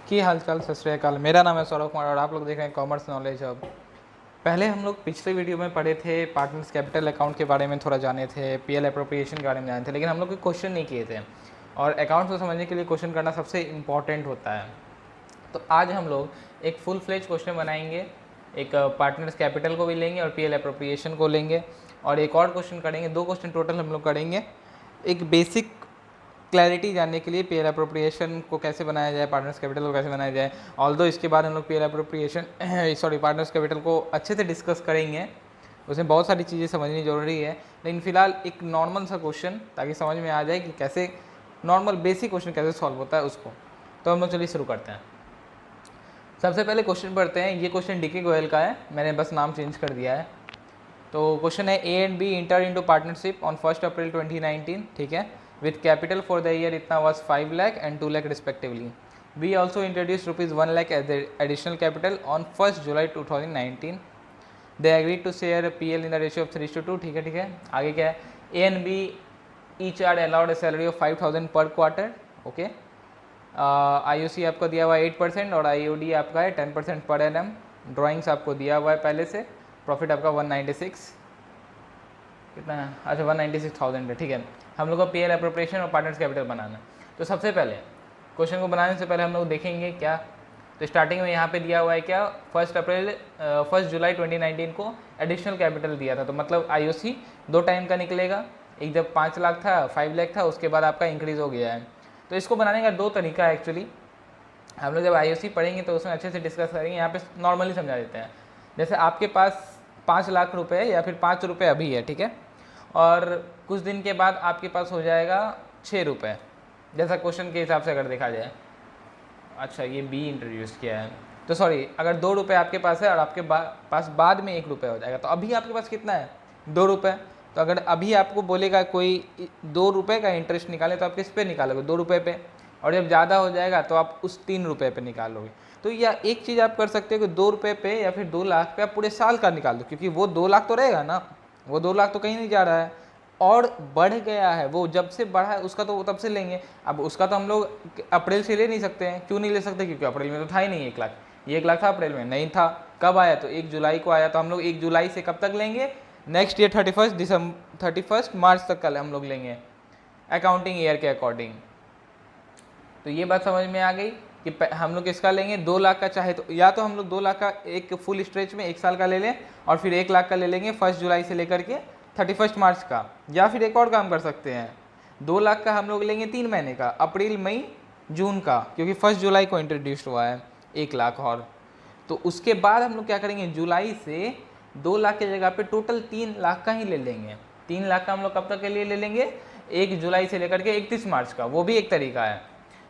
की हालचाल सत श्री अकाल। मेरा नाम है सौरभ कुमार और आप लोग देख रहे हैं कॉमर्स नॉलेज हब। पहले हम लोग पिछले वीडियो में पढ़े थे, पार्टनर्स कैपिटल अकाउंट के बारे में थोड़ा जाने थे, पीएल अप्रोप्रिएशन के बारे में जाने थे, लेकिन हम लोग कोई क्वेश्चन नहीं किए थे। और अकाउंट्स को समझने के लिए क्वेश्चन करना सबसे इम्पॉर्टेंट होता है। तो आज हम लोग एक फुल फ्लेज क्वेश्चन बनाएंगे, एक पार्टनर्स कैपिटल को भी लेंगे और पीएल अप्रोप्रिएशन को लेंगे, और एक और क्वेश्चन करेंगे। 2 क्वेश्चन टोटल हम लोग करेंगे, एक बेसिक क्लैरिटी जानने के लिए पीएल अप्रोप्रिएशन को कैसे बनाया जाए, पार्टनर्स कैपिटल को कैसे बनाया जाए। ऑल्दो इसके बाद हम लोग पीएल अप्रोप्रिएशन पार्टनर्स कैपिटल को अच्छे से डिस्कस करेंगे, उसमें बहुत सारी चीज़ें समझनी जरूरी है। लेकिन फिलहाल एक नॉर्मल सा क्वेश्चन, ताकि समझ में आ जाए कि कैसे नॉर्मल बेसिक क्वेश्चन कैसे सॉल्व होता है उसको। तो हम लोग चलिए शुरू करते हैं। सबसे पहले क्वेश्चन पढ़ते हैं। ये क्वेश्चन डीके गोयल का है, मैंने बस नाम चेंज कर दिया है। तो क्वेश्चन है, A and B enter into partnership on 1 April 2019, ठीक है, with capital for the year itna was 5 lakh and 2 lakh respectively. We also introduced rupees 1 lakh as the additional capital on 1st July 2019. They agreed to share PL in the ratio of 3:2. ठीक है। आगे क्या है, A and B each are allowed a salary of 5,000 per quarter. Okay, IOC आपको दिया हुआ है 8% और IOD आपका है 10% पर एनम। ड्राइंग्स आपको दिया हुआ है पहले से। प्रॉफिट आपका 196 कितना है, अच्छा 196,000 है, ठीक है। हम लोग को पीएल अप्रोप्रिएशन और पार्टनर्स कैपिटल बनाना है। तो सबसे पहले क्वेश्चन को बनाने से पहले हम लोग देखेंगे क्या। तो स्टार्टिंग में यहाँ पे दिया हुआ है क्या, 1 जुलाई 2019 को एडिशनल कैपिटल दिया था। तो मतलब आईओसी 2 टाइम का निकलेगा, एक जब 5 लाख था, 5 लाख था, उसके बाद आपका इंक्रीज़ हो गया है। तो इसको बनाने का 2 तरीका है एक्चुअली। हम लोग जब आईओसी पढ़ेंगे तो उसमें अच्छे से डिस्कस करेंगे। यहाँ पे नॉर्मली समझा देते हैं। जैसे आपके पास 5 लाख रुपए या फिर 5 रुपये अभी है, ठीक है, और कुछ दिन के बाद आपके पास हो जाएगा 6 रुपये, जैसा क्वेश्चन के हिसाब से अगर देखा जाए। अच्छा, ये बी इंट्रोड्यूस किया है, तो सॉरी, अगर 2 रुपये आपके पास है और आपके पास बाद में 1 रुपये हो जाएगा, तो अभी आपके पास कितना है, 2 रुपये। तो अगर अभी आपको बोलेगा कोई 2 रुपये का इंटरेस्ट निकाले, तो आप किस पे निकालोगे, 2 रुपये पे। और जब ज़्यादा हो जाएगा तो आप उस 3 रुपये पे निकालोगे। तो या एक चीज़ आप कर सकते हो कि 2 रुपये पे या फिर 2 लाख पे आप पूरे साल का निकाल दो, क्योंकि वो 2 लाख तो रहेगा ना, वो 2 लाख तो कहीं नहीं जा रहा है, और बढ़ गया है वो, जब से बढ़ा है उसका तो वो तब से लेंगे। अब उसका तो हम लोग अप्रैल से ले नहीं सकते हैं। क्यों नहीं ले सकते, क्योंकि अप्रैल में तो था ही नहीं 1 लाख। ये 1 लाख था, अप्रैल में नहीं था। कब आया, तो 1 जुलाई को आया। तो हम लोग 1 जुलाई से कब तक लेंगे, नेक्स्ट ईयर 31 मार्च तक का हम लोग लेंगे, अकाउंटिंग ईयर के अकॉर्डिंग। तो ये बात समझ में आ गई कि हम लोग किसका लेंगे, 2 लाख का। चाहे तो या तो हम लोग 2 लाख का एक फुल स्ट्रेच में 1 साल का ले लें, और फिर 1 लाख का ले लेंगे 1 जुलाई से लेकर के 31 मार्च का। या फिर एक और काम कर सकते हैं, 2 लाख का हम लोग लेंगे 3 महीने का, अप्रैल मई जून का, क्योंकि 1 जुलाई को इंट्रोड्यूस हुआ है 1 लाख। और तो उसके बाद हम लोग क्या करेंगे, जुलाई से 2 लाख की जगह पे टोटल 3 लाख का ही ले लेंगे। 3 लाख का हम लोग कब तक के लिए ले लेंगे, 1 जुलाई से लेकर के 31 मार्च का। वो भी एक तरीका है,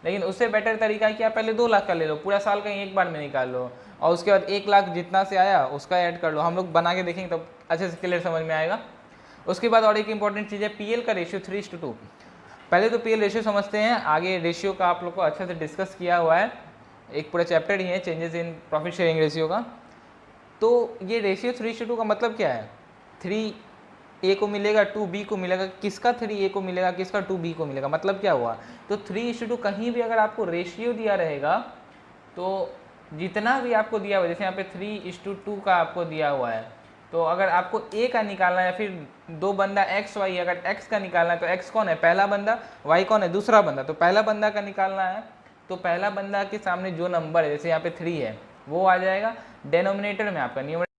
लेकिन उससे बेटर तरीका है कि आप पहले 2 लाख का ले लो, पूरा साल का ही एक बार में निकाल लो, और उसके बाद 1 लाख जितना से आया उसका ऐड कर लो। हम लोग बना के देखेंगे तो अच्छे से क्लियर समझ में आएगा। उसके बाद और एक इंपॉर्टेंट चीज़ है, पीएल का रेशियो 3:2। पहले तो पीएल रेशियो समझते हैं, आगे रेशियो का आप लोग को अच्छे से डिस्कस किया हुआ है, एक पूरा चैप्टर ही है changes in profit sharing ratio का। तो ये रेशियो 3:2 का मतलब क्या है, 3A को मिलेगा 2B को मिलेगा। किसका 3A को मिलेगा, किसका 2B को मिलेगा, मतलब क्या हुआ। तो 3:2 कहीं भी अगर आपको रेशियो दिया रहेगा, तो जितना भी आपको दिया हुआ है, जैसे यहाँ पे 3:2 का आपको दिया हुआ है, तो अगर आपको A का निकालना है, या फिर 2 बंदा X Y, अगर X का निकालना है तो X कौन है, पहला बंदा, Y कौन है, दूसरा बंदा। तो पहला बंदा का निकालना है, तो पहला बंदा के सामने जो नंबर है, जैसे यहाँ पे 3 है, वो आ जाएगा डेनोमिनेटर में आपका। न्यूमरेटर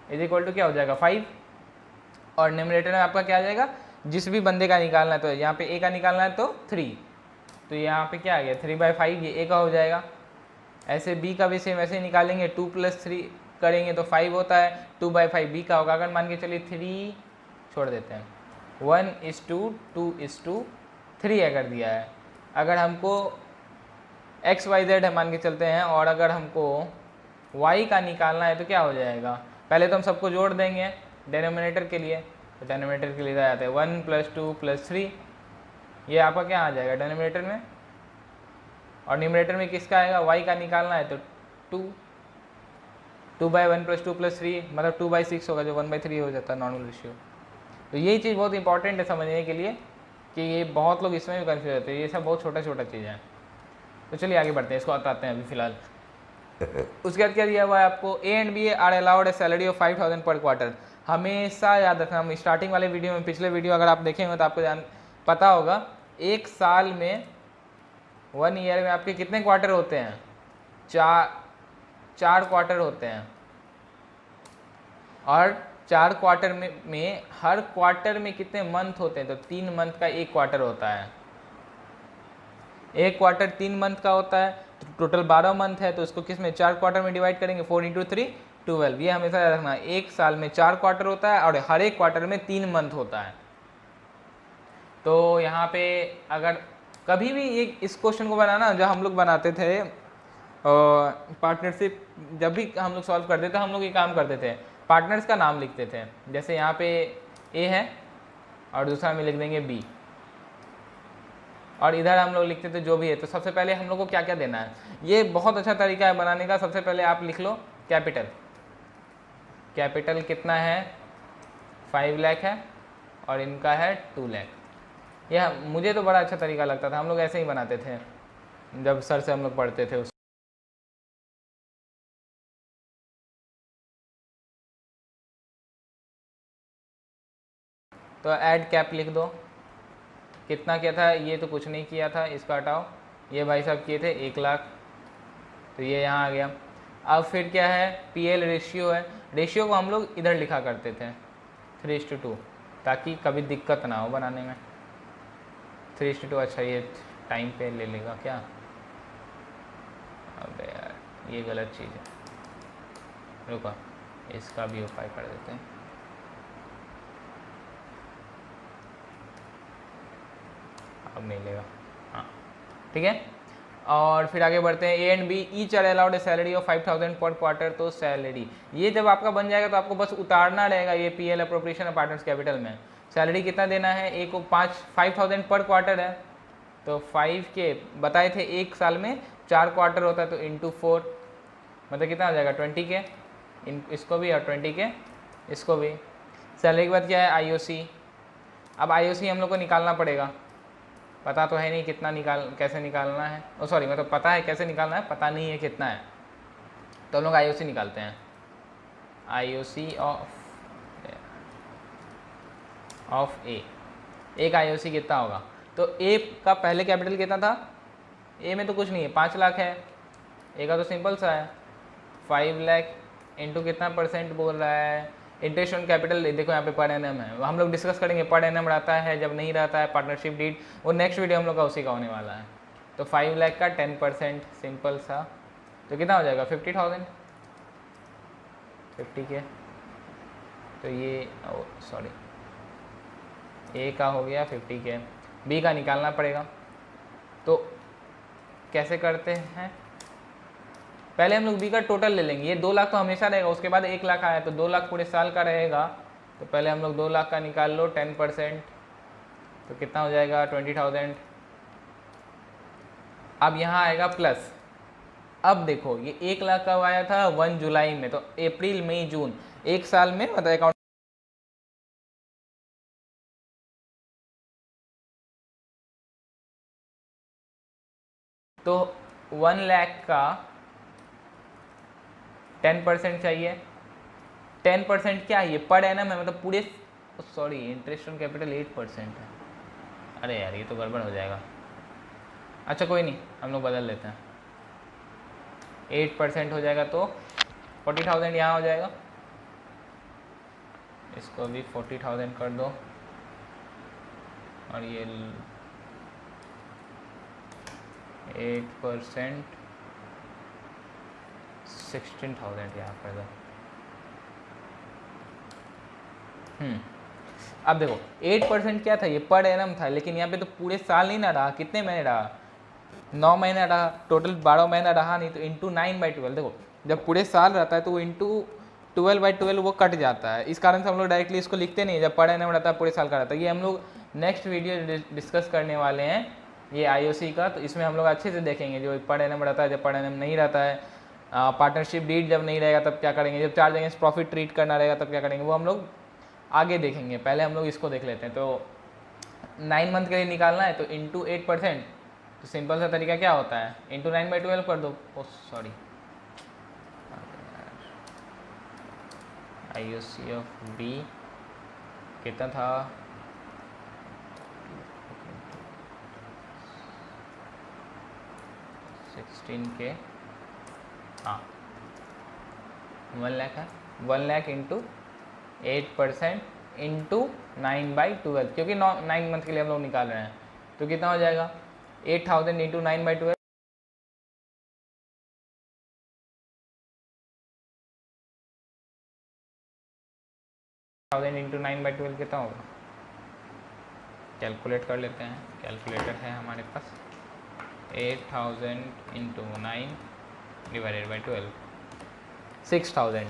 इज इक्वल टू क्या हो जाएगा, 5, और न्यूमरेटर में आपका क्या आ जाएगा, जिस भी बंदे का निकालना है। तो यहाँ पे A का निकालना है तो 3, तो यहाँ पे क्या आ गया 3/5, ये A का हो जाएगा। ऐसे B का भी सेम ऐसे ही निकालेंगे, 2 + 3 करेंगे तो 5 होता है, 2/5 B का होगा। अगर मान के चलिए 3 छोड़ देते हैं, 1:2:3 अगर दिया है, अगर हमको XYZ है मान के चलते हैं, और अगर हमको Y का निकालना है तो क्या हो जाएगा, पहले तो हम सबको जोड़ देंगे डेनोमिनेटर के लिए। तो डेनोमिनेटर के लिए आ जाते हैं 1 + 2 + 3, ये आपका क्या आ जाएगा डेनोमिनेटर में। और न्यूमरेटर में किसका आएगा, Y का निकालना है तो 2/1 + 2 + 3 मतलब 2/6 होगा, जो 1/3 हो जाता है नॉर्मल रेशियो। तो ये चीज़ बहुत इंपॉर्टेंट है समझने के लिए कि ये बहुत लोग इसमें भी कन्फ्यूज होते हैं, ये सब बहुत छोटा छोटा चीज़ है। तो चलिए आगे बढ़ते हैं, इसको बताते हैं अभी फिलहाल। उसके बाद क्या दिया हुआ है आपको, A and B are allowed a salary of 5000 per quarter. हमेशा याद रखना, हम स्टार्टिंग वाले वीडियो में, पिछले वीडियो अगर आप देखेंगे तो आपको पता होगा, एक साल में, 1 ईयर में आपके कितने क्वार्टर होते हैं, चार क्वार्टर होते हैं। और 4 क्वार्टर में हर क्वार्टर में कितने मंथ होते हैं, तो 3 मंथ का एक क्वार्टर होता है। एक क्वार्टर 3 मंथ का होता है, तो टोटल 12 मंथ है, तो इसको किस में 4 क्वार्टर में डिवाइड करेंगे, 4 × 3 12। ये हमेशा याद रखना, एक साल में 4 क्वार्टर होता है और हर एक क्वार्टर में 3 मंथ होता है। तो यहाँ पे अगर कभी भी इस क्वेश्चन को बनाना, जब हम लोग बनाते थे पार्टनरशिप, जब भी हम लोग सॉल्व करते थे, हम लोग ये काम करते थे, पार्टनर्स का नाम लिखते थे। जैसे यहाँ पे ए है और दूसरा में लिख देंगे बी, और इधर हम लोग लिखते थे जो भी है। तो सबसे पहले हम लोग को क्या क्या देना है, ये बहुत अच्छा तरीका है बनाने का। सबसे पहले आप लिख लो कैपिटल, कैपिटल कितना है, 5 लाख है और इनका है 2 लाख। यह मुझे तो बड़ा अच्छा तरीका लगता था, हम लोग ऐसे ही बनाते थे जब सर से हम लोग पढ़ते थे। तो ऐड कैप लिख दो, कितना किया था, ये तो कुछ नहीं किया था, इसका हटाओ। ये भाई साहब किए थे 1 लाख, तो ये यहाँ आ गया। अब फिर क्या है, PL रेशियो है। रेशियो को हम लोग इधर लिखा करते थे 3:2, ताकि कभी दिक्कत ना हो बनाने में। 3:2, अच्छा ये टाइम पे ले लेगा क्या, अबे यार ये गलत चीज़ है, रुको इसका भी उपाय कर देते हैं। अब नहीं लेगा, हाँ ठीक है। और फिर आगे बढ़ते हैं, A and B each are allowed a salary of 5000 per quarter. तो सैलरी ये जब आपका बन जाएगा तो आपको बस उतारना रहेगा ये PL अप्रोप्रिएशन और पार्टनर्स कैपिटल में। सैलरी कितना देना है, एक को 5000 पर क्वार्टर है, तो 5 के बताए थे, एक साल में 4 क्वार्टर होता है, तो इंटू 4 मतलब कितना हो जाएगा 20 के, इसको भी और 20 के इसको भी। सैलरी के बाद क्या है, IOC। अब IOC हम लोग को निकालना पड़ेगा, पता तो है नहीं कितना कैसे निकालना है, ओ सॉरी मतलब पता है कैसे निकालना है, पता नहीं है कितना है, तो हम लोग IOC निकालते हैं। IOC ऑफ ए, एक IOC कितना होगा, तो ए का पहले कैपिटल कितना था, ए में तो कुछ नहीं है, 5 लाख है, ए का तो सिंपल सा है, 5 लाख इंटू कितना परसेंट बोल रहा है, इंटरेस्ट ऑन कैपिटल देखो यहाँ पे पर एनम है, हम लोग डिस्कस करेंगे पर एनम रहता है जब नहीं रहता है पार्टनरशिप डीड, वो नेक्स्ट वीडियो हम लोग का उसी का होने वाला है। तो 5 लाख का 10% सिंपल सा, तो कितना हो जाएगा 50,000, 50 के, तो ये सॉरी ए का हो गया 50 के, बी का निकालना पड़ेगा। तो कैसे करते हैं, पहले हम लोग बी का टोटल ले लेंगे, ये 2 लाख तो हमेशा रहेगा, उसके बाद 1 लाख आया तो 2 लाख पूरे साल का रहेगा, तो पहले हम लोग 2 लाख का निकाल लो 10%, तो कितना हो जाएगा 20,000। अब यहाँ आएगा प्लस, अब देखो ये 1 लाख कब आया था, 1 जुलाई में, तो अप्रैल मई जून, एक साल में मतलब अकाउंट, तो 1 लाख का 10% चाहिए। 10% क्या है, ये पर एनम है, मतलब पूरे, सॉरी इंटरेस्ट ऑन कैपिटल 8% है, अरे यार ये तो गड़बड़ हो जाएगा, अच्छा कोई नहीं हम लोग बदल लेते हैं, 8% हो जाएगा, तो 40,000 यहाँ हो जाएगा, इसको भी 40,000 कर दो, और ये 8% 16,000 यहाँ कर दो। अब देखो 8% क्या था, ये पर एनम था, लेकिन यहाँ पे तो पूरे साल नहीं ना रहा, कितने महीने रहा, 9 महीना रहा, टोटल 12 महीना रहा नहीं, तो इंटू 9/12। देखो जब पूरे साल रहता है तो वो इंटू 12/12 वो कट जाता है, इस कारण से हम लोग डायरेक्टली इसको लिखते नहीं, जब पर एनम रहता है पूरे साल का रहता है। ये हम लोग नेक्स्ट वीडियो डिस्कस करने वाले हैं ये IOC का, तो इसमें हम लोग अच्छे से देखेंगे जो पर एनम रहता है, जब पर एनम नहीं रहता है, पार्टनरशिप डीड जब नहीं रहेगा तब क्या करेंगे, जब चार्ज अगेंस्ट प्रॉफिट ट्रीट करना रहेगा तब क्या करेंगे, वो हम लोग आगे देखेंगे, पहले हम लोग इसको देख लेते हैं। तो 9 मंथ के लिए निकालना है तो इंटू 8%, तो सिंपल सा तरीका क्या होता है, इंटू 9/12 कर दो। ओ सॉरी, IOC ऑफ बी कितना था, 16K, हाँ 1 लाख है, 1 लाख इंटू 8% इंटू 9/12, क्योंकि 9 मंथ के लिए हम लोग निकाल रहे हैं। तो कितना हो जाएगा, 8,000 इंटू 9/12, 1000 इंटू 9/12 कितना होगा, कैलकुलेट कर लेते हैं, कैलकुलेटर है हमारे पास। 8,000 इंटू 9 डिवाइडेड बाई 12, 6,000,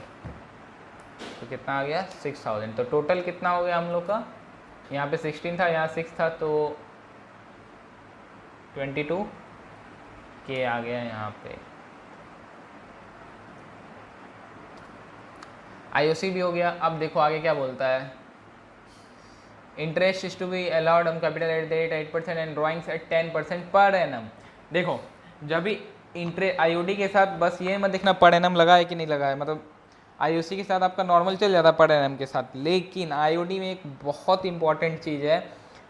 तो कितना आ गया 6,000। तो टोटल कितना हो गया हम लोग का, यहाँ पे 16 था, यहाँ 6 था, तो 22K आ गया यहाँ पे। IOC भी हो गया। अब देखो आगे क्या बोलता है, interest is to be allowed on capital at the rate 8% and drawings at 10% per annum. देखो जब भी IOD के साथ बस ये मत देखना पर एनम लगा है कि नहीं लगा है, मतलब IOC के साथ आपका नॉर्मल चल जाता है पर एनम के साथ, लेकिन IOD में एक बहुत इंपॉर्टेंट चीज़ है,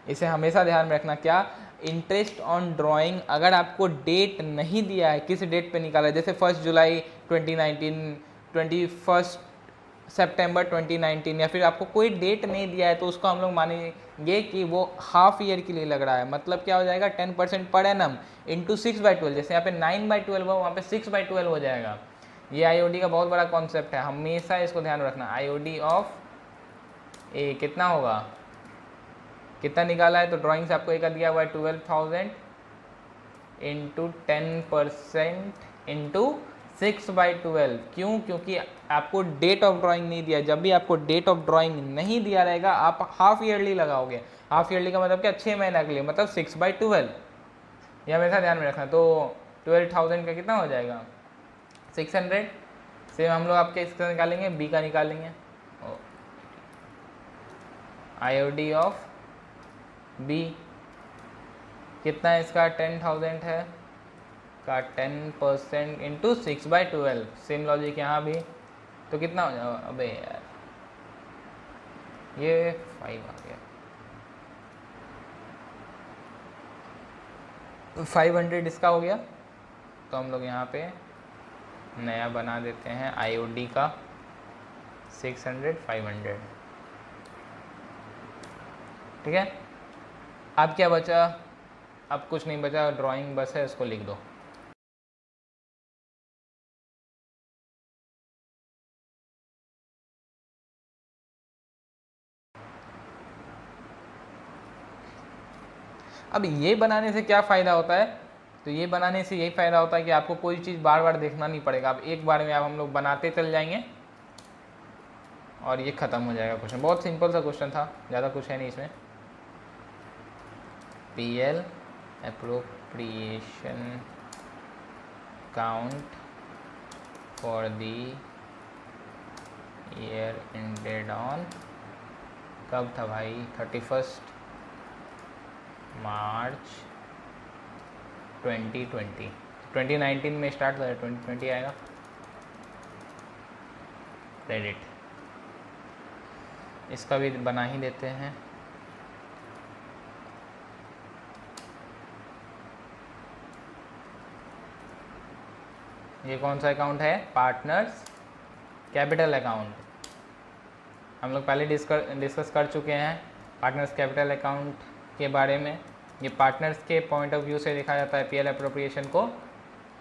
इसे हमेशा ध्यान में रखना। क्या, इंटरेस्ट ऑन ड्राइंग अगर आपको डेट नहीं दिया है, किस डेट पे निकाला है, जैसे 1 जुलाई 2019, 21 सितंबर 2019, या फिर आपको कोई डेट नहीं दिया है, तो उसको हम लोग मानेंगे कि वो हाफ ईयर के लिए लग रहा है। मतलब क्या हो जाएगा, 10% पर एनम इंटू 6/12, जैसे यहाँ पे 9/12 हो, वहाँ पे 6/12 हो जाएगा। ये IOD का बहुत बड़ा कॉन्सेप्ट है, हमेशा इसको ध्यान रखना। IOD ऑफ ए कितना होगा, कितना निकाला है, तो ड्राइंग से आपको एक दिया हुआ है 12,000 इंटू 10% इंटू 6/12। क्यों, क्योंकि आपको डेट ऑफ ड्राइंग नहीं दिया। जब भी आपको डेट ऑफ ड्राइंग नहीं दिया रहेगा, आप हाफ ईयरली लगाओगे। हाफ ईयरली का मतलब क्या, 6 महीना के लिए, मतलब 6/12, यह हमेशा ध्यान में रखना। तो 12,000 का कितना हो जाएगा, 600। सेम हम लोग आपके इसका निकालेंगे, बी का निकालेंगे। IOD ऑफ बी कितना है इसका, 10,000 है का 10% इंटू 6/12, सेम लॉजिक यहाँ भी। तो कितना हो जाएगा, अबे यार ये 5 आ गया, 500 इसका हो गया। तो हम लोग यहाँ पे नया बना देते हैं IOD का 600, 500, ठीक है। अब क्या बचा, अब कुछ नहीं बचा, ड्राइंग बस है, इसको लिख दो। अब ये बनाने से क्या फ़ायदा होता है, तो ये बनाने से यही फ़ायदा होता है कि आपको कोई चीज़ बार बार देखना नहीं पड़ेगा। अब एक बार में आप हम लोग बनाते चल जाएंगे और ये ख़त्म हो जाएगा क्वेश्चन। बहुत सिंपल सा क्वेश्चन था, ज़्यादा कुछ है नहीं इसमें। PL appropriation count for the year ended on, कब था भाई, 31 मार्च 2020। 2019 में स्टार्ट था, 2020 आएगा। क्रेडिट, इसका भी बना ही देते हैं। ये कौन सा अकाउंट है, पार्टनर्स कैपिटल अकाउंट। हम लोग पहले डिस्कस कर चुके हैं पार्टनर्स कैपिटल अकाउंट के बारे में। ये पार्टनर्स के पॉइंट ऑफ व्यू से देखा जाता है, PL अप्रोप्रिएशन को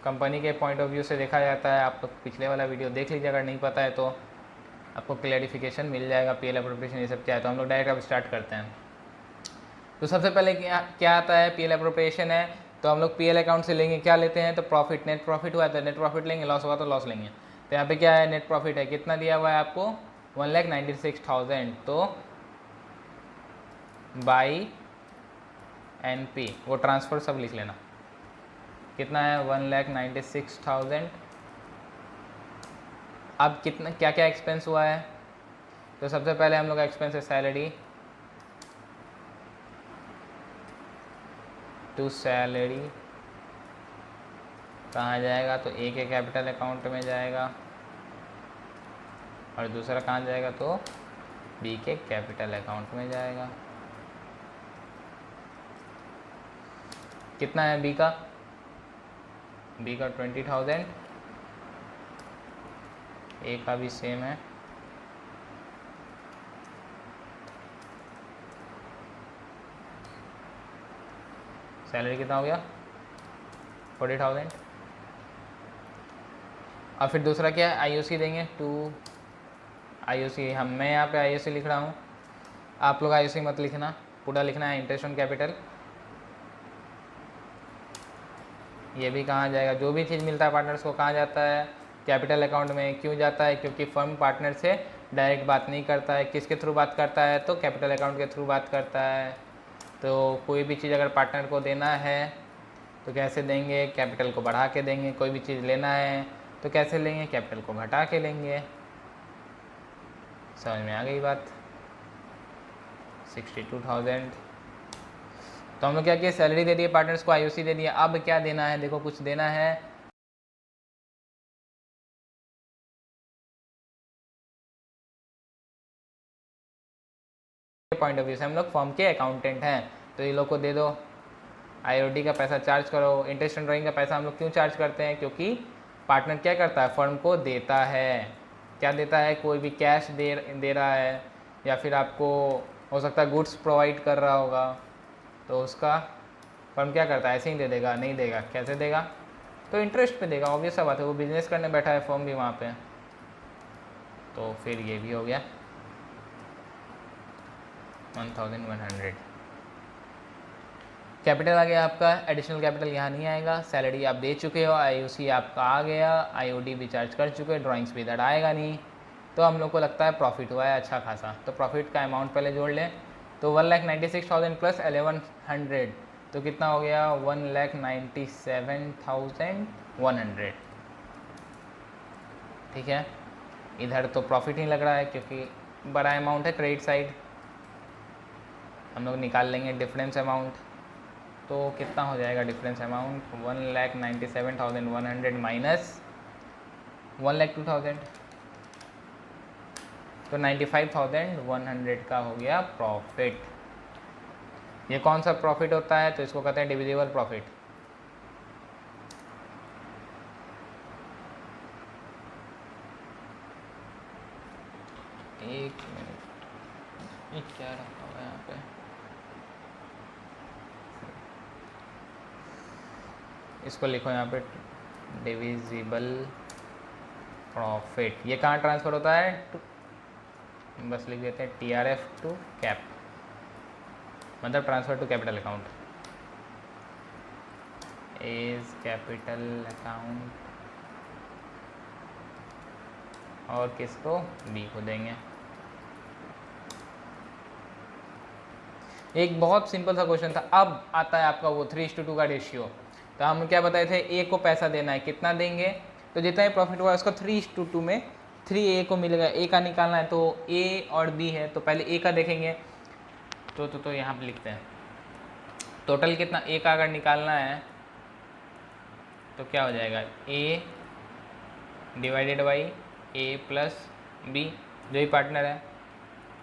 कंपनी के पॉइंट ऑफ व्यू से देखा जाता है। आप लोग पिछले वाला वीडियो देख लीजिए, अगर नहीं पता है तो आपको क्लैरिफिकेशन मिल जाएगा PL अप्रोप्रिएशन ये सब क्या है। तो हम लोग डायरेक्ट अब स्टार्ट करते हैं। तो सबसे पहले क्या आता है, PL अप्रोप्रिएशन है, तो हम लोग PL अकाउंट से लेंगे, क्या लेते हैं, तो प्रॉफिट, नेट प्रॉफिट हुआ तो नेट प्रॉफिट लेंगे, लॉस हुआ तो लॉस लेंगे। तो यहाँ पे क्या है, नेट प्रॉफिट है, कितना दिया हुआ है आपको, 1,96,000, तो बाई NP, वो ट्रांसफ़र सब लिख लेना, कितना है 1,96,000। अब कितना क्या क्या एक्सपेंस हुआ है, तो सबसे पहले हम लोग एक्सपेंसेस सैलरी टू सैलरी कहाँ जाएगा, तो ए के कैपिटल अकाउंट में जाएगा और दूसरा कहाँ जाएगा, तो बी के कैपिटल अकाउंट में जाएगा। कितना है बी का 20,000, ए का भी सेम है। सैलरी कितना हो गया 40,000। और फिर दूसरा क्या है, आईओसी देंगे टू आईओसी। मैं यहाँ पे आईओसी लिख रहा हूँ, आप लोग आईओसी मत लिखना, पूरा लिखना है इंटरेस्ट ऑन कैपिटल। ये भी कहाँ जाएगा, जो भी चीज़ मिलता है पार्टनर्स को कहाँ जाता है, कैपिटल अकाउंट में। क्यों जाता है, क्योंकि फर्म पार्टनर से डायरेक्ट बात नहीं करता है, किसके थ्रू बात करता है, तो कैपिटल अकाउंट के थ्रू बात करता है। तो कोई भी चीज़ अगर पार्टनर को देना है तो कैसे देंगे, कैपिटल को बढ़ा के देंगे। कोई भी चीज़ लेना है तो कैसे लेंगे, कैपिटल को घटा के लेंगे। समझ में आ गई बात। 62,000। तो हम लोग क्या किया, सैलरी दे दिए पार्टनर्स को, आईओसी दे दिया। अब क्या देना है, देखो कुछ देना है। पॉइंट ऑफ व्यू से हम लोग फर्म के अकाउंटेंट हैं, तो ये लोग को दे दो। आईओडी का पैसा चार्ज करो। इंटरेस्ट एंड ड्राइंग का पैसा हम लोग क्यों चार्ज करते हैं, क्योंकि पार्टनर क्या करता है, फर्म को देता है। क्या देता है, कोई भी कैश दे रहा है, या फिर आपको हो सकता है गुड्स प्रोवाइड कर रहा होगा, तो उसका फर्म क्या करता है, ऐसे ही दे देगा, नहीं देगा। कैसे देगा, तो इंटरेस्ट पे देगा। ऑब्वियस सा बात है, वो बिजनेस करने बैठा है फर्म भी वहाँ पे। तो फिर ये भी हो गया 1,100। कैपिटल आ गया आपका, एडिशनल कैपिटल यहाँ नहीं आएगा। सैलरी आप दे चुके हो, आईओसी आपका आ गया, आईओडी भी चार्ज कर चुके हो, ड्राइंग्स भी इधर आएगा नहीं। तो हम लोग को लगता है प्रॉफिट हुआ है अच्छा खासा। तो प्रॉफिट का अमाउंट पहले जोड़ लें, तो 1,96,000 प्लस 1,100, तो कितना हो गया 1,97,100। ठीक है, इधर तो प्रॉफिट नहीं लग रहा है क्योंकि बड़ा अमाउंट है क्रेडिट साइड। हम लोग निकाल लेंगे डिफरेंस अमाउंट, तो कितना हो जाएगा डिफरेंस अमाउंट, 1,97,100 माइनस 1,02,000, तो 95,100 का हो गया प्रॉफिट। ये कौन सा प्रॉफिट होता है, तो इसको कहते हैं डिविजिबल प्रॉफिट। एक मिनट, ये क्या रखा हुआ है यहाँ पे, इसको लिखो यहाँ पे डिविजिबल प्रॉफिट। ये कहाँ ट्रांसफ़र होता है, बस लिख देते हैं TRF टू कैप, मतलब transfer to capital account. Is capital account, और किसको, बी को देंगे। एक बहुत सिंपल सा क्वेश्चन था। अब आता है आपका वो 3:2 का रेशियो। तो हम क्या बताए थे, ए को पैसा देना है, कितना देंगे, तो जितना ही प्रॉफिट हुआ उसका 3:2 में 3 ए को मिलेगा। ए का निकालना है, तो ए और बी है, तो पहले ए का देखेंगे। तो यहाँ पे लिखते हैं टोटल कितना, ए का अगर निकालना है तो क्या हो जाएगा, A divided by A plus B, जो ही पार्टनर है।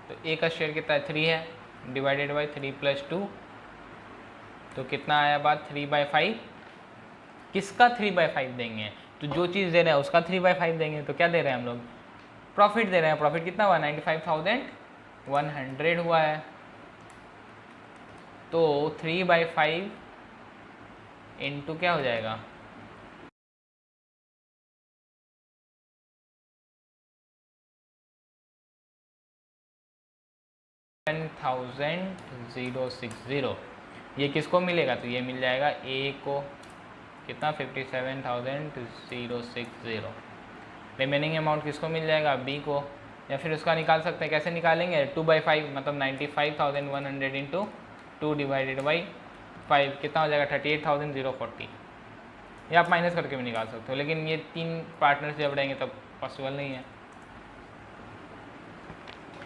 तो ए का शेयर कितना है, 3 है, डिवाइडेड बाई 3 + 2, तो कितना आया बात, 3/5। किसका 3/5 देंगे, तो जो चीज़ दे रहे हैं उसका 3/5 देंगे। तो क्या दे रहे हैं हम लोग, प्रॉफिट दे रहे हैं। प्रॉफिट कितना हुआ, 95,100 हुआ है। तो 3/5 इंटू क्या हो जाएगा, 7,060। ये किसको मिलेगा, तो ये मिल जाएगा ए को, कितना 57,060। रिमेनिंग अमाउंट किसको मिल जाएगा, बी को। या फिर उसका निकाल सकते हैं, कैसे निकालेंगे, 2/5, मतलब 95,100 इंटू 2 डिवाइडेड बाई 5, कितना हो जाएगा 38,040। या आप माइनस करके भी निकाल सकते हो, लेकिन ये 3 पार्टनर्स जब रहेंगे तब पॉसिबल नहीं है।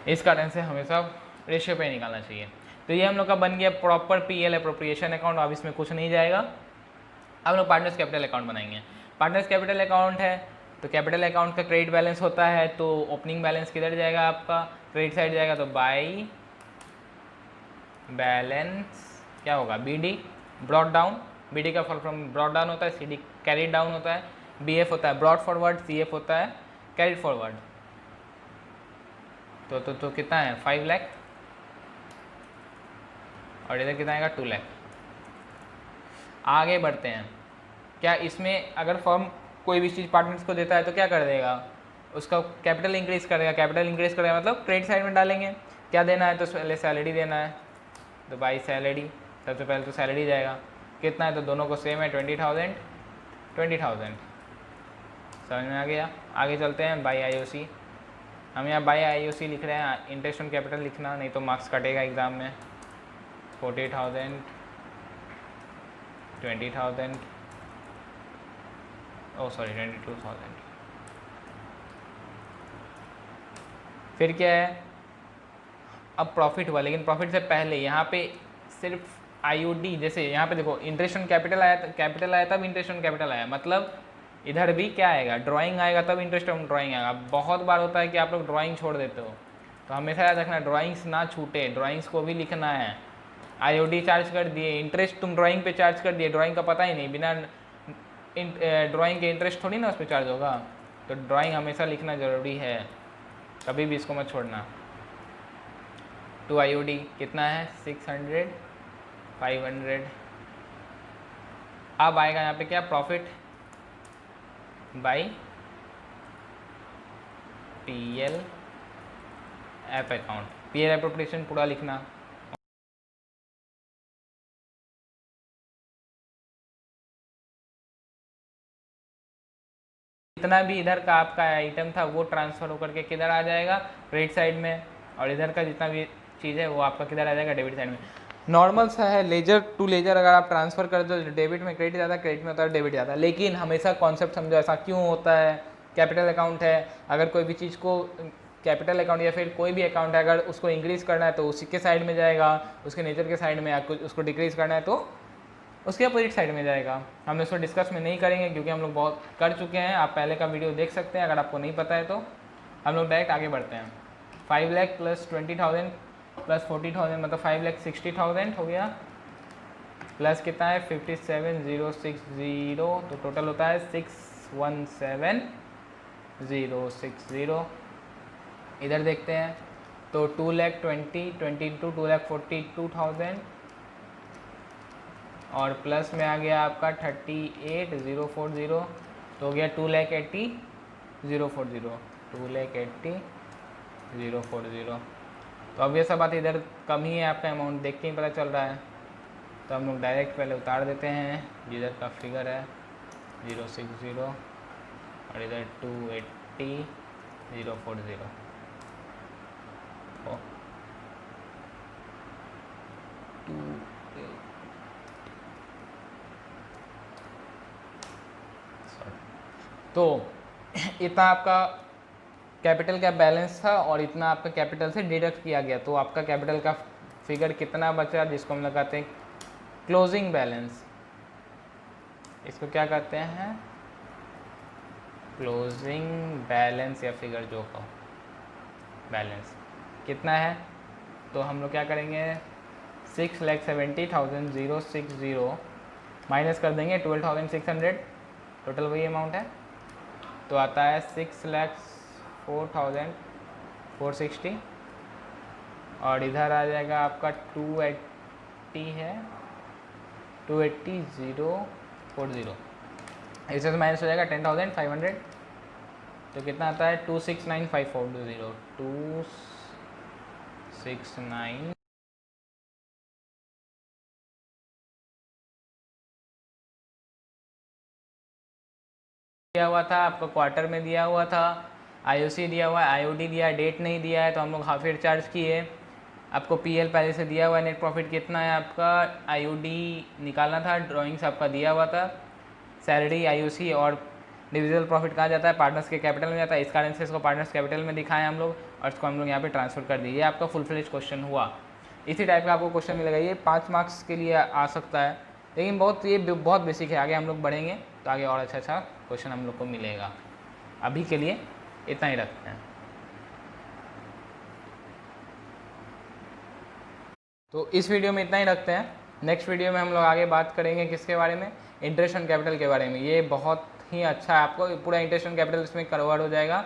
इस कारण से हमेशा रेशियो पे निकालना चाहिए। तो ये हम लोग का बन गया प्रॉपर पीएल एप्रोप्रिएशन अकाउंट। अब इसमें कुछ नहीं जाएगा। अब लोग पार्टनर्स कैपिटल अकाउंट बनाएंगे। पार्टनर्स कैपिटल अकाउंट है तो कैपिटल अकाउंट का क्रेडिट बैलेंस होता है, तो ओपनिंग बैलेंस किधर जाएगा आपका, क्रेडिट साइड जाएगा, तो बाई बैलेंस क्या होगा, बीडी ब्रॉड डाउन। बीडी का फुल फॉर्म ब्रॉड डाउन होता है, सीडी कैरिड डाउन होता है, बीएफ होता है ब्रॉड फॉरवर्ड, सीएफ होता है कैरिड फॉरवर्ड। तो कितना है 5 लाख और इधर कितना आएगा 2 लाख। आगे बढ़ते हैं। क्या इसमें अगर फर्म कोई भी चीज़ पार्टनर्स को देता है तो क्या कर देगा, उसका कैपिटल इंक्रीज करेगा। कैपिटल इंक्रीज करेगा मतलब क्रेडिट साइड में डालेंगे। क्या देना है, तो पहले सैलरी देना है, तो बाई सैलरी, सबसे पहले तो सैलरी जाएगा। कितना है, तो दोनों को सेम है 20,000 20,000। समझ में आ गया। आगे चलते हैं बाई आईओसी। हम यहाँ बाई आईओसी लिख रहे हैं, इंटरेस्ट ऑन कैपिटल लिखना, नहीं तो मार्क्स कटेगा एग्ज़ाम में। 40,000 20,000 सॉरी 22,000। फिर क्या है, अब प्रॉफिट हुआ, लेकिन प्रॉफिट से पहले यहाँ पे सिर्फ आईओडी, जैसे यहाँ पे देखो इंटरेस्ट ऑन कैपिटल आया, कैपिटल आया तब इंटरेस्ट ऑन कैपिटल आया, मतलब इधर भी क्या आएगा, ड्राइंग आएगा तब इंटरेस्ट ऑन ड्राइंग आएगा। बहुत बार होता है कि आप लोग ड्राइंग छोड़ देते हो, तो हमेशा याद रखना ड्राइंग्स ना छूटे, ड्राइंग्स को भी लिखना है। आईओडी चार्ज कर दिए, इंटरेस्ट तुम ड्राइंग पे चार्ज कर दिए, ड्राइंग का पता ही नहीं, बिना ड्राइंग के इंटरेस्ट थोड़ी ना उस पर चार्ज होगा। तो ड्राइंग हमेशा लिखना ज़रूरी है, कभी भी इसको मत छोड़ना। टू आईओडी कितना है 600 500। अब आएगा यहाँ पे क्या, profit by PL app account. PL appropriation पूरा लिखना। जितना भी इधर का आपका आइटम था वो ट्रांसफ़र होकर के किधर आ जाएगा, क्रेडिट साइड में, और इधर का जितना भी चीज़ है वो आपका किधर आ जाएगा, डेबिट साइड में। नॉर्मल सा है, लेजर टू लेजर अगर आप ट्रांसफ़र कर दो, डेबिट में क्रेडिट जाता है, क्रेडिट में होता है डेबिट जाता है। लेकिन हमेशा कॉन्सेप्ट समझो ऐसा क्यों होता है, कैपिटल अकाउंट है, अगर कोई भी चीज़ को कैपिटल अकाउंट या फिर कोई भी अकाउंट है, अगर उसको इंक्रीज़ करना है तो उसी के साइड में जाएगा, उसके नेचर के साइड में, उसको डिक्रीज़ करना है तो उसके अपोजिट साइड में जाएगा। हम इसको डिस्कस में नहीं करेंगे क्योंकि हम लोग बहुत कर चुके हैं, आप पहले का वीडियो देख सकते हैं अगर आपको नहीं पता है तो। हम लोग डायरेक्ट आगे बढ़ते हैं। 5 लाख प्लस 20,000 प्लस 40,000 मतलब 5,60,000 हो गया, प्लस कितना है 57,060, तो टोटल होता है 617,060। इधर देखते हैं तो 2,20,22 2,42,000 और प्लस में आ गया आपका 38,040, तो हो गया 2,80,040 2,80,040। तो अब ये सब बात इधर कम ही है, आपका अमाउंट देख के ही पता चल रहा है। तो हम लोग डायरेक्ट पहले उतार देते हैं, जिधर का फिगर है 060 और इधर 2,80,040। तो इतना आपका कैपिटल का बैलेंस था और इतना आपका कैपिटल से डिडक्ट किया गया, तो आपका कैपिटल का फिगर कितना बचा, जिसको हम लगाते हैं क्लोजिंग बैलेंस। इसको क्या कहते हैं, क्लोजिंग बैलेंस या फिगर जो कहो, बैलेंस कितना है। तो हम लोग क्या करेंगे 6,70,060 माइनस कर देंगे 12,600, टोटल वही अमाउंट है, तो आता है 6,04,460 और इधर आ जाएगा आपका 280 है 280,040, इससे माइनस हो जाएगा 10,500, तो कितना आता है 269,540 269 दिया हुआ था आपको, क्वार्टर में दिया हुआ था, आईओसी दिया हुआ है, आईओडी दिया है, डेट नहीं दिया है तो हम लोग हाफ ईयर चार्ज किए। आपको पीएल पहले से दिया हुआ है, नेट प्रॉफिट कितना है आपका, आईओडी निकालना था, ड्राइंग्स आपका दिया हुआ था, सैलरी आईओसी और डिविजिबल प्रॉफिट कहाँ जाता है, पार्टनर्स के कैपिटल में जाता है, इस कारण से इसको पार्टनर्स कैपिटल में दिखाएं हम लोग। और इसको हम लोग यहाँ पे ट्रांसफ़र कर दिए। ये आपका फुल फ्लेज क्वेश्चन हुआ। इसी टाइप का आपको क्वेश्चन मिलेगा। ये 5 मार्क्स के लिए आ सकता है, लेकिन ये बहुत बेसिक है। आगे हम लोग बढ़ेंगे तो आगे और अच्छा क्वेश्चन हम लोग को मिलेगा। अभी के लिए इतना ही रखते हैं। तो इस वीडियो में इतना ही रखते हैं। नेक्स्ट वीडियो में हम लोग आगे बात करेंगे किसके बारे में, इंटरेस्ट ऑन कैपिटल के बारे में। ये बहुत ही अच्छा है, आपको पूरा इंटरेस्ट ऑन कैपिटल इसमें कवर हो जाएगा।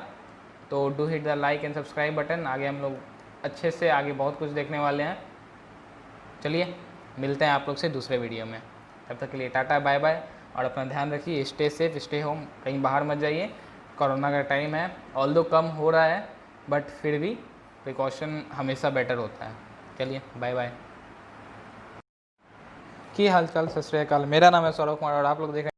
तो do hit the like and subscribe button. आगे हम लोग अच्छे से आगे बहुत कुछ देखने वाले हैं। चलिए मिलते हैं आप लोग से दूसरे वीडियो में। तब तक के लिए टाटा बाय बाय, और अपना ध्यान रखिए। स्टे सेफ, स्टे होम, कहीं बाहर मत जाइए। कोरोना का टाइम है, ऑल्दो कम हो रहा है बट फिर भी प्रिकॉशन हमेशा बेटर होता है। चलिए बाय बाय। की हाल चाल, सत श्री अकाल। मेरा नाम है सौरभ कुमार और आप लोग देख रहे हैं